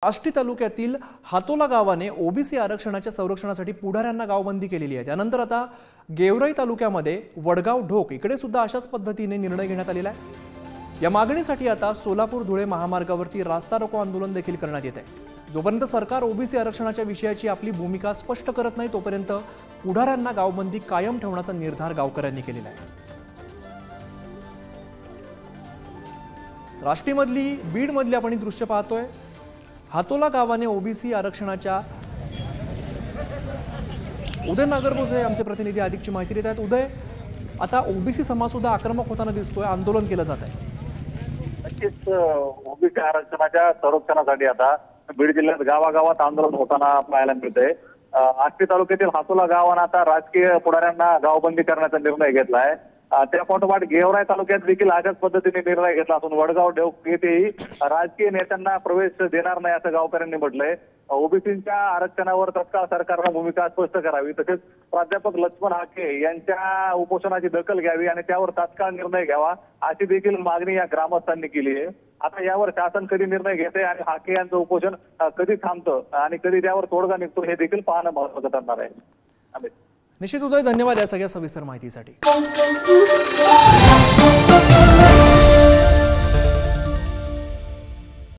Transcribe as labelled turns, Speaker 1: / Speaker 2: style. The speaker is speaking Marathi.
Speaker 1: आष्टी तालुक्यातील हातोला गावाने ओबीसी आरक्षणाच्या संरक्षणासाठी पुढाऱ्यांना गावबंदी केलेली आहे। त्यानंतर आता गेवराई तालुक्यामध्ये वडगाव ढोक इकडे सुद्धा अशाच पद्धतीने निर्णय घेण्यात आलेला आहे। या मागणीसाठी आता सोलापूर धुळे महामार्गावरती रास्ता रोको आंदोलन देखील करण्यात येत आहे। जोपर्यंत सरकार ओबीसी आरक्षणाच्या विषयाची आपली भूमिका स्पष्ट करत नाही तोपर्यंत पुढाऱ्यांना गावबंदी कायम ठेवण्याचा निर्धार गावकऱ्यांनी केलेला आहे। राष्ट्रीयमधली बीडमधली आपण दृश्य पाहतोय। हातोला गावाने ओबीसी आरक्षणाच्या उदय नागरगोजे आमचे प्रतिनिधी अधिकची माहिती देत आहेत। उदय, आता ओबीसी समाज सुद्धा आक्रमक होताना दिसतोय, आंदोलन केलं जात आहे।
Speaker 2: नक्कीच ओबीसी आरक्षणाच्या संरक्षणासाठी आता बीड जिल्ह्यात गावागावात आंदोलन होताना पाहायला मिळतंय। आष्टी तालुक्यातील हातोला गावाने आता राजकीय पुढाऱ्यांना गावबंदी करण्याचा निर्णय घेतलाय। त्या पाठोपाठ गेवराई तालुक्यात देखील अशाच पद्धतीने निर्णय घेतला असून वडगाव ढोक येथेही राजकीय नेत्यांना प्रवेश देणार नाही असं गावकऱ्यांनी म्हटलंय। ओबीसींच्या आरक्षणावर तत्काळ सरकारनं भूमिका स्पष्ट करावी, तसेच प्राध्यापक लक्ष्मण हाके यांच्या उपोषणाची दखल घ्यावी आणि त्यावर तात्काळ निर्णय घ्यावा अशी देखील मागणी या ग्रामस्थांनी केली आहे। आता यावर शासन कधी निर्णय घेते आणि हाके यांचं उपोषण कधी थांबतं आणि कधी त्यावर तोडगा निघतो हे देखील पाहणं महत्त्वाचं ठरणार आहे।
Speaker 1: निश्चित उदय, धन्यवाद या सगळ्या सविस्तर माहितीसाठी।